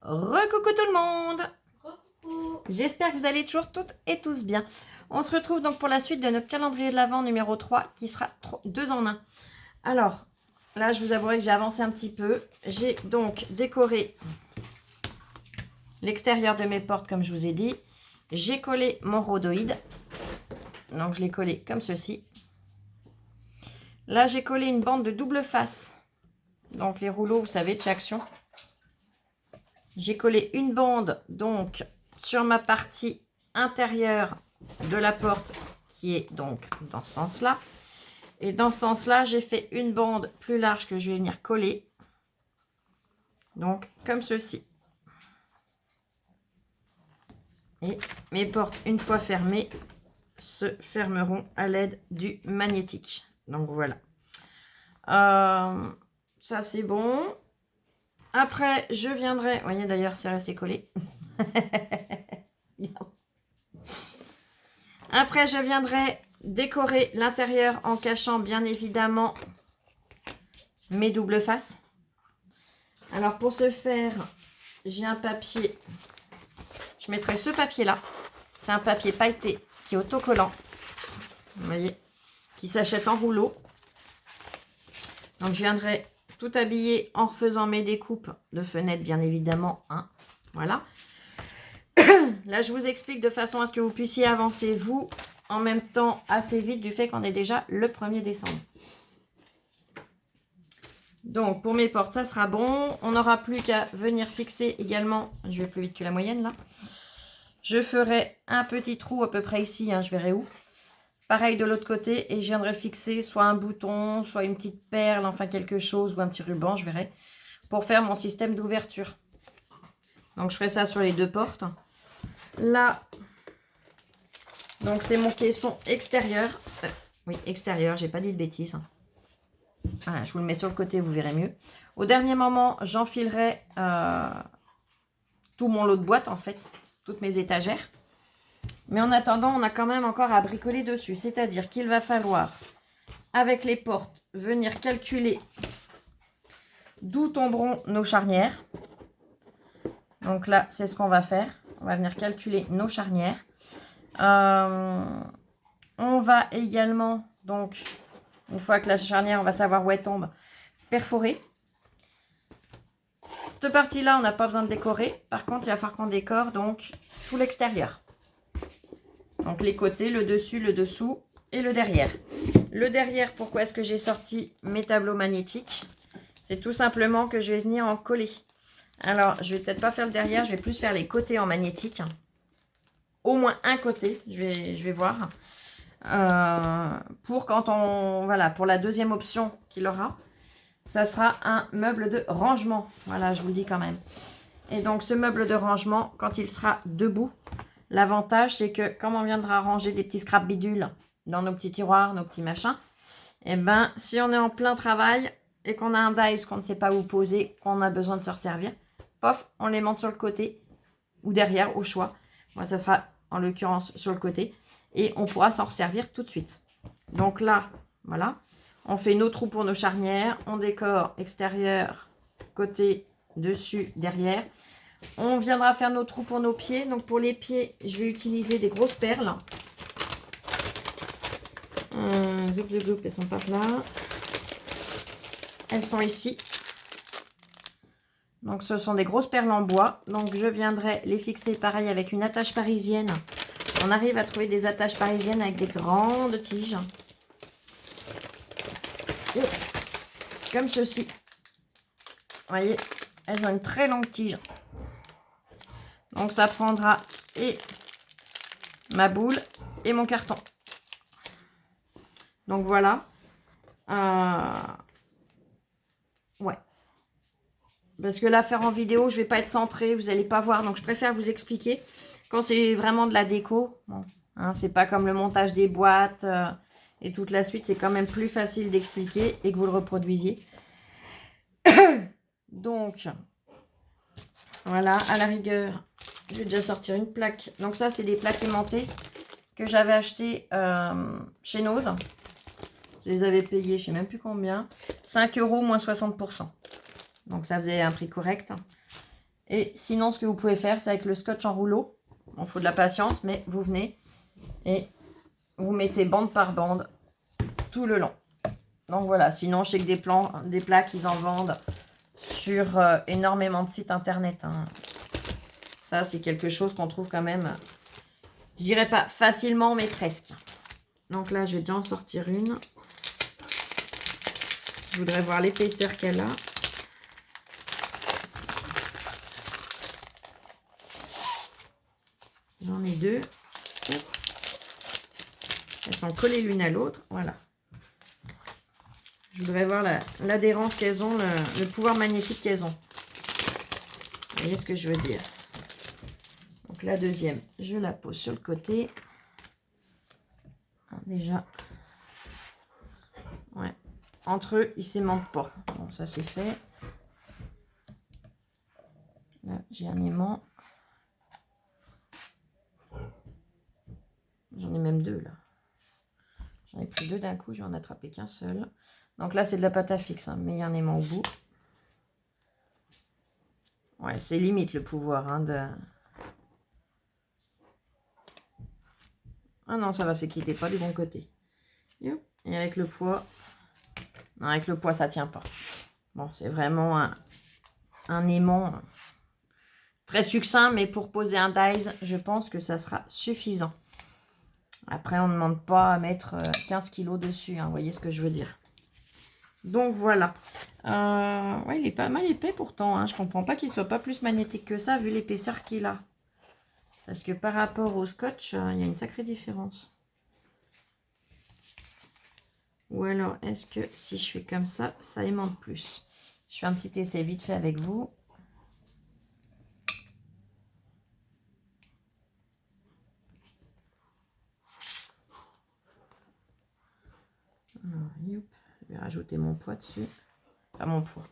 Recoucou tout le monde. Coucou. J'espère que vous allez toujours toutes et tous bien. On se retrouve donc pour la suite de notre calendrier de l'Avent numéro 3 qui sera 2 en 1. Alors, là je vous avouerai que j'ai avancé un petit peu. J'ai donc décoré l'extérieur de mes portes comme je vous ai dit. J'ai collé mon rhodoïde. Donc je l'ai collé comme ceci. Là j'ai collé une bande de double face. Donc les rouleaux, vous savez, de chez Action. J'ai collé une bande donc sur ma partie intérieure de la porte qui est donc dans ce sens-là. Et dans ce sens-là, j'ai fait une bande plus large que je vais venir coller. Donc comme ceci. Et mes portes, une fois fermées, se fermeront à l'aide du magnétique. Donc voilà. Ça c'est bon. Après, je viendrai... Vous voyez d'ailleurs, c'est resté collé. Après, je viendrai décorer l'intérieur en cachant bien évidemment mes doubles faces. Alors, pour ce faire, j'ai un papier. Je mettrai ce papier-là. C'est un papier pailleté qui est autocollant. Vous voyez, qui s'achète en rouleau. Donc, je viendrai tout habiller en refaisant mes découpes de fenêtres, bien évidemment. Hein. Voilà. Là, je vous explique de façon à ce que vous puissiez avancer, vous, en même temps, assez vite, du fait qu'on est déjà le 1er décembre. Donc, pour mes portes, ça sera bon. On n'aura plus qu'à venir fixer également. Je vais plus vite que la moyenne, là. Je ferai un petit trou à peu près ici, hein, je verrai où. Pareil de l'autre côté, et je viendrai fixer soit un bouton, soit une petite perle, enfin quelque chose, ou un petit ruban, je verrai, pour faire mon système d'ouverture. Donc, je ferai ça sur les deux portes. Là, donc c'est mon caisson extérieur. Oui, extérieur, j'ai pas dit de bêtises. Voilà, je vous le mets sur le côté, vous verrez mieux. Au dernier moment, j'enfilerai tout mon lot de boîtes, en fait, toutes mes étagères. Mais en attendant, on a quand même encore à bricoler dessus. C'est-à-dire qu'il va falloir, avec les portes, venir calculer d'où tomberont nos charnières. Donc là, c'est ce qu'on va faire. On va venir calculer nos charnières. On va également, donc, une fois que la charnière, on va savoir où elle tombe, perforer. Cette partie-là, on n'a pas besoin de décorer. Par contre, il va falloir qu'on décore donc tout l'extérieur. Donc les côtés, le dessus, le dessous et le derrière. Le derrière, pourquoi est-ce que j'ai sorti mes tableaux magnétiques? C'est tout simplement que je vais venir en coller. Alors, je vais peut-être pas faire le derrière, je vais plus faire les côtés en magnétique. Au moins un côté, je vais voir. Pour quand on... Voilà, pour la deuxième option qu'il aura, ça sera un meuble de rangement. Voilà, je vous le dis quand même. Et donc, ce meuble de rangement, quand il sera debout, l'avantage, c'est que comme on viendra ranger des petits scrap bidules dans nos petits tiroirs, nos petits machins, et ben, si on est en plein travail et qu'on a un dice qu'on ne sait pas où poser, qu'on a besoin de se resservir, pof, on les monte sur le côté ou derrière, au choix. Moi, ça sera en l'occurrence sur le côté. Et on pourra s'en resservir tout de suite. Donc là, voilà. On fait nos trous pour nos charnières. On décore extérieur, côté, dessus, derrière. On viendra faire nos trous pour nos pieds. Donc pour les pieds, je vais utiliser des grosses perles. Elles sont pas là. Elles sont ici. Donc ce sont des grosses perles en bois. Donc je viendrai les fixer pareil avec une attache parisienne. On arrive à trouver des attaches parisiennes avec des grandes tiges. Et comme ceci. Vous voyez, elles ont une très longue tige. Donc ça prendra et ma boule et mon carton. Donc voilà. Ouais. Parce que là, faire en vidéo, je ne vais pas être centrée, vous n'allez pas voir. Donc je préfère vous expliquer. Quand c'est vraiment de la déco, bon, hein, c'est pas comme le montage des boîtes et toute la suite, c'est quand même plus facile d'expliquer et que vous le reproduisiez. Donc, voilà, à la rigueur, je vais déjà sortir une plaque. Donc ça, c'est des plaques aimantées que j'avais achetées chez Nose. Je les avais payées, je ne sais même plus combien. 5 € moins 60%. Donc ça faisait un prix correct. Et sinon, ce que vous pouvez faire, c'est avec le scotch en rouleau. Il faut de la patience, mais vous venez et vous mettez bande par bande tout le long. Donc voilà, sinon, je sais que des plats qu'ils en vendent sur énormément de sites internet. Hein. Ça, c'est quelque chose qu'on trouve quand même, je dirais pas facilement, mais presque. Donc là, je vais déjà en sortir une. Je voudrais voir l'épaisseur qu'elle a. J'en ai deux. Elles sont collées l'une à l'autre. Voilà. Je voudrais voir l'adhérence qu'elles ont, le pouvoir magnétique qu'elles ont. Vous voyez ce que je veux dire? Donc la deuxième, je la pose sur le côté. Déjà, ouais. Entre eux, ils ne s'aimantent pas. Bon, ça c'est fait. Là, j'ai un aimant. J'en ai même deux là. J'en ai pris deux d'un coup, je vais en attraper qu'un seul. Donc là, c'est de la pâte à fixe, hein, mais il y a un aimant au bout. Ouais, c'est limite le pouvoir hein, de... Ah non, ça va, c'est qu'il n'était pas du bon côté. Et avec le poids... Non, avec le poids, ça tient pas. Bon, c'est vraiment un aimant très succinct, mais pour poser un dies, je pense que ça sera suffisant. Après, on ne demande pas à mettre 15 kg dessus, hein, vous voyez ce que je veux dire. Donc voilà. Ouais, il est pas mal épais pourtant. Hein. Je comprends pas qu'il soit pas plus magnétique que ça, vu l'épaisseur qu'il a. Parce que par rapport au scotch, il y a une sacrée différence. Ou alors, est-ce que si je fais comme ça, ça aimante plus? Je fais un petit essai vite fait avec vous. Alors, youp, je vais rajouter mon poids dessus. Pas mon poids.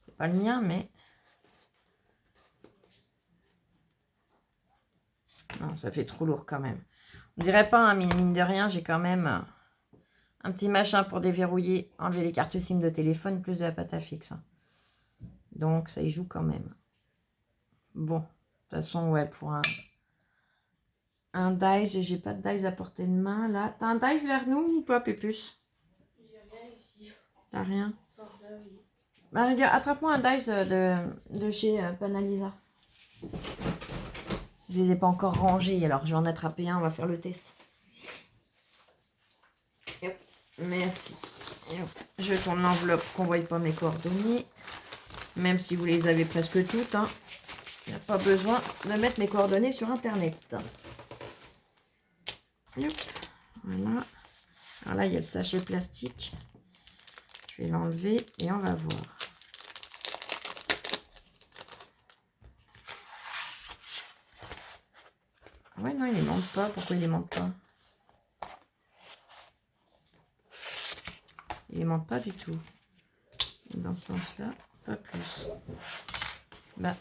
C'est pas le mien, mais... Non, ça fait trop lourd quand même. On dirait pas, hein, mine de rien, j'ai quand même un petit machin pour déverrouiller, enlever les cartes SIM de téléphone, plus de la pâte à fixe. Hein. Donc, ça y joue quand même. Bon, de toute façon, ouais, pour un dice, j'ai pas de dice à portée de main, là. T'as un dice vers nous ou pas, Pépus? J'ai rien ici. T'as rien? Par là, oui. Bah, regarde, attrape-moi un dice de chez Panalisa. Je les ai pas encore rangés, alors je vais en attraper un, on va faire le test. Hop, merci. Hop, je tourne l'enveloppe qu'on ne voie pas mes coordonnées. Même si vous les avez presque toutes. Hein. Il n'y a pas besoin de mettre mes coordonnées sur Internet. Hop, voilà. Alors là, il y a le sachet plastique. Je vais l'enlever et on va voir. Ouais, non, il ne monte pas. Pourquoi il ne monte pas? Il ne monte pas du tout. Dans ce sens-là, pas plus. Bah.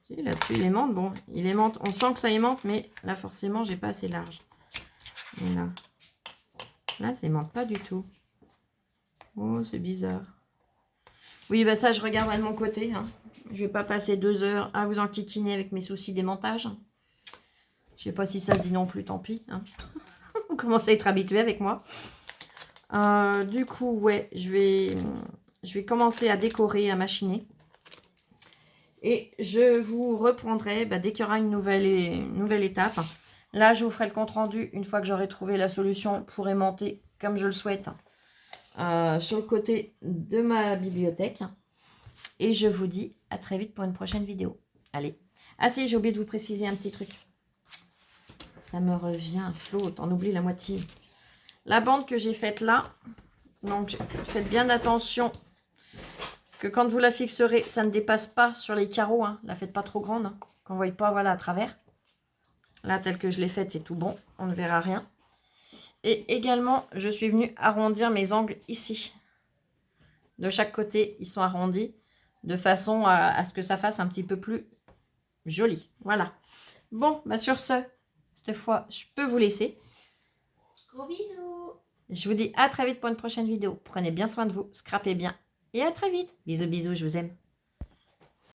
Là-dessus, il aimante. Bon, il aimante. On sent que ça aimante, mais là, forcément, j'ai pas assez large. Et là, ça aimante pas du tout. Oh, c'est bizarre. Oui, bah ça, je regarderai de mon côté. Hein. Je vais pas passer 2 heures à vous enquiquiner avec mes soucis d'aimantage. Je sais pas si ça se dit non plus, tant pis. Hein. Vous commencez à être habitué avec moi. Du coup, ouais, je vais commencer à décorer, à machiner. Et je vous reprendrai dès qu'il y aura une nouvelle étape. Là, je vous ferai le compte rendu une fois que j'aurai trouvé la solution pour aimanter comme je le souhaite sur le côté de ma bibliothèque. Et je vous dis à très vite pour une prochaine vidéo. Allez. Ah si, j'ai oublié de vous préciser un petit truc. Ça me revient, Flo, t'en oublies la moitié. La bande que j'ai faite là, donc faites bien attention que quand vous la fixerez, ça ne dépasse pas sur les carreaux. Hein. La faites pas trop grande, hein, qu'on ne voit pas voilà, à travers. Là, telle que je l'ai faite, c'est tout bon. On ne verra rien. Et également, je suis venue arrondir mes angles ici. De chaque côté, ils sont arrondis. De façon à ce que ça fasse un petit peu plus joli. Voilà. Bon, sur ce, cette fois, je peux vous laisser. Gros bisous. Je vous dis à très vite pour une prochaine vidéo. Prenez bien soin de vous, scrapez bien et à très vite. Bisous, bisous, je vous aime.